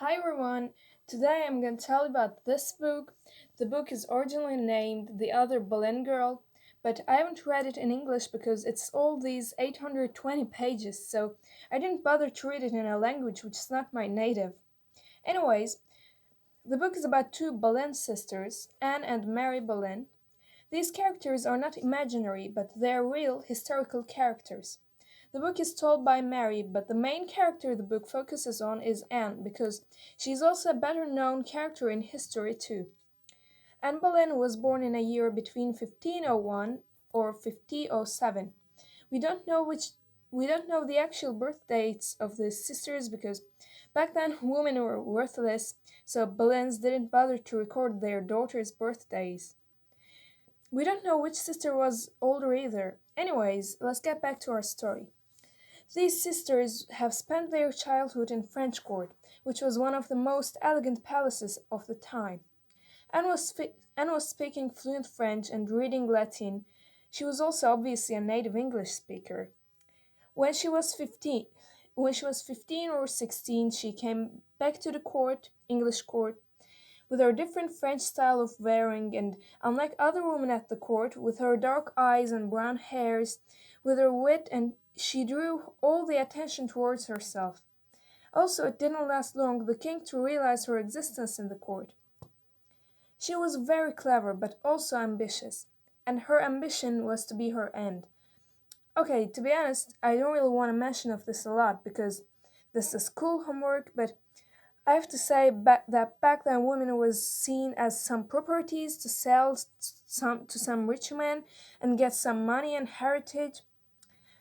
Hi everyone! Today I'm going to tell you about this book. The book is originally named The Other Boleyn Girl, but I haven't read it in English because it's all these 820 pages, so I didn't bother to read it in a language which is not my native. Anyways, the book is about two Boleyn sisters, Anne and Mary Boleyn. These characters are not imaginary, but they're real historical characters. The book is told by Mary, but the main character the book focuses on is Anne because she is also a better known character in history too. Anne Boleyn was born in a year between 1501 or 1507. We don't know which we don't know the actual birth dates of the sisters because back then women were worthless, so Boleyns didn't bother to record their daughters' birthdays. We don't know which sister was older either. Anyways, let's get back to our story. These sisters have spent their childhood in French court, which was one of the most elegant palaces of the time. Anne was speaking fluent French and reading Latin. She was also obviously a native English speaker. When she was 15, when she was 15 or 16, she came back to the court, English court, with her different French style of wearing, and unlike other women at the court, with her dark eyes and brown hairs, with her wit, and she drew all the attention towards herself. Also, it didn't last long the king to realize her existence in the court. She was very clever, but also ambitious, and her ambition was to be her end. Okay, to be honest, I don't really want to mention of this a lot because this is school homework, but I have to say that back then women was seen as some properties to sell to some rich man and get some money and heritage.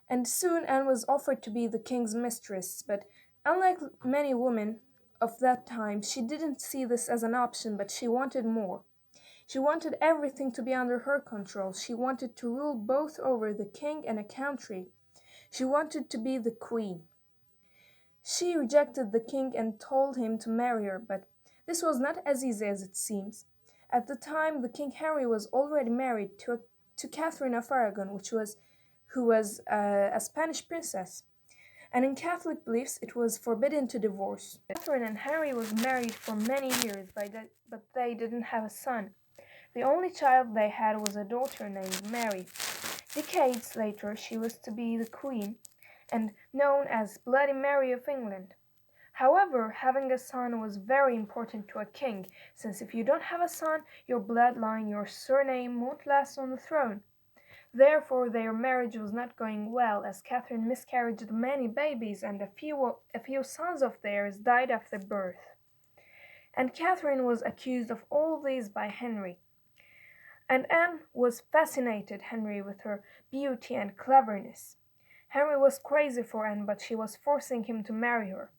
And soon Anne was offered to be the king's mistress, but unlike many women of that time, she didn't see this as an option, but she wanted more. She wanted everything to be under her control. She wanted to rule both over the king and a country. She wanted to be the queen. She rejected the king and told him to marry her, but this was not as easy as it seems. At the time, the King Henry was already married to Catherine of Aragon, who was a Spanish princess. And in Catholic beliefs, it was forbidden to divorce. Catherine and Henry was married for many years, but they didn't have a son. The only child they had was a daughter named Mary. Decades later, she was to be the queen and known as Bloody Mary of England. However, having a son was very important to a king, since if you don't have a son, your bloodline, your surname won't last on the throne. Therefore, their marriage was not going well, as Catherine miscarried many babies and a few sons of theirs died after birth. And Catherine was accused of all this by Henry. And Anne was fascinated Henry with her beauty and cleverness. Henry was crazy for Anne, but she was forcing him to marry her.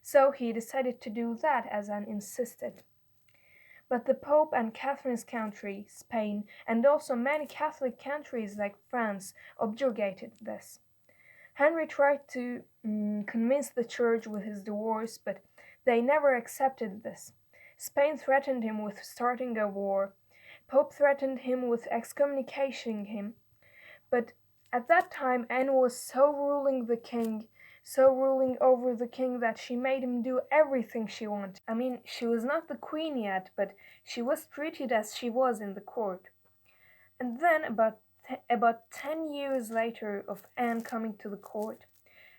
So he decided to do that as Anne insisted. But the Pope and Catherine's country, Spain, and also many Catholic countries like France objurgated this. Henry tried to convince the church with his divorce, but they never accepted this. Spain threatened him with starting a war. Pope threatened him with excommunicating him. But at that time Anne was so ruling over the king that she made him do everything she wanted. I mean, she was not the queen yet, but she was treated as she was in the court. And then about 10 years later of Anne coming to the court,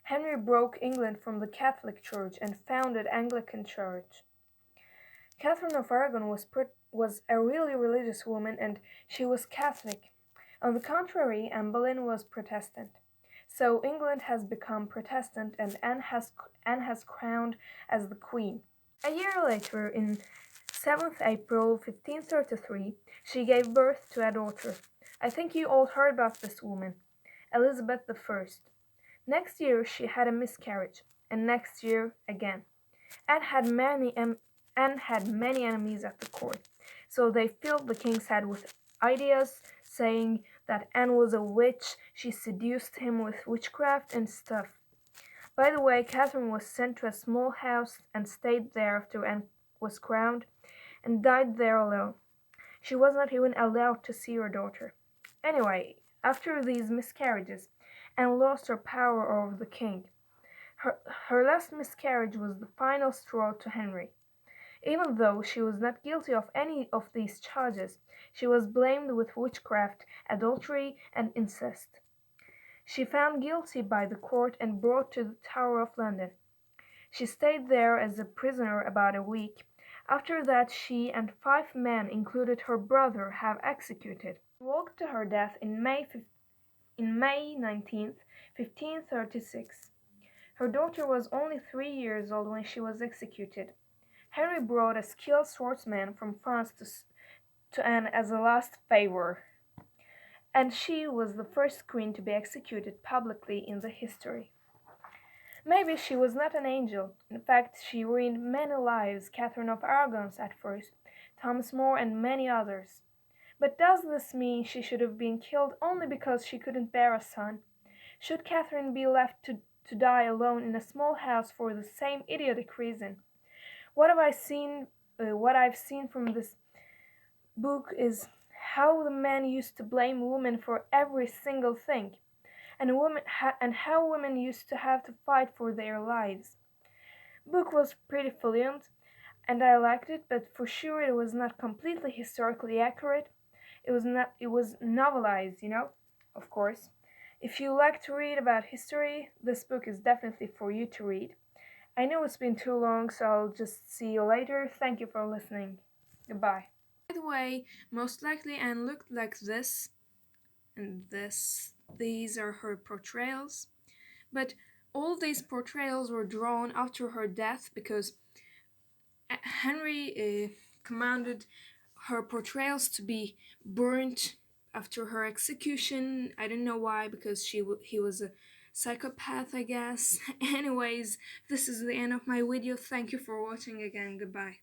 Henry broke England from the Catholic Church and founded Anglican Church. Catherine of Aragon was a really religious woman and she was Catholic. On the contrary, Anne Boleyn was Protestant. So England has become Protestant and Anne has crowned as the Queen. A year later, in 7th April 1533, she gave birth to a daughter. I think you all heard about this woman, Elizabeth I. Next year she had a miscarriage, and next year again. Anne had many enemies at the court, so they filled the king's head with ideas saying that Anne was a witch, she seduced him with witchcraft and stuff. By the way, Catherine was sent to a small house and stayed there after Anne was crowned, and died there alone. She was not even allowed to see her daughter. Anyway, after these miscarriages, Anne lost her power over the king. Her last miscarriage was the final straw to Henry. Even though she was not guilty of any of these charges, she was blamed with witchcraft, adultery, and incest. She found guilty by the court and brought to the Tower of London. She stayed there as a prisoner about a week. After that she and 5 men, including her brother, have executed. She walked to her death in May 19th, 1536. Her daughter was only 3 years old when she was executed. Henry brought a skilled swordsman from France to Anne as a last favor, and she was the first queen to be executed publicly in the history. Maybe she was not an angel. In fact, she ruined many lives, Catherine of Aragon's at first, Thomas More, and many others. But does this mean she should have been killed only because she couldn't bear a son? Should Catherine be left to die alone in a small house for the same idiotic reason? What I've seen from this book is how the men used to blame women for every single thing, and how women used to have to fight for their lives. Book was pretty brilliant, and I liked it, but for sure it was not completely historically accurate. It was novelized, of course. If you like to read about history, this book is definitely for you to read. I know it's been too long, so I'll just see you later. Thank you for listening. Goodbye. By the way, most likely Anne looked like this and this. These are her portrayals. But all these portrayals were drawn after her death because Henry commanded her portrayals to be burnt after her execution. I don't know why, because he was a psychopath, I guess. Anyways, this is the end of my video. Thank you for watching again. Goodbye.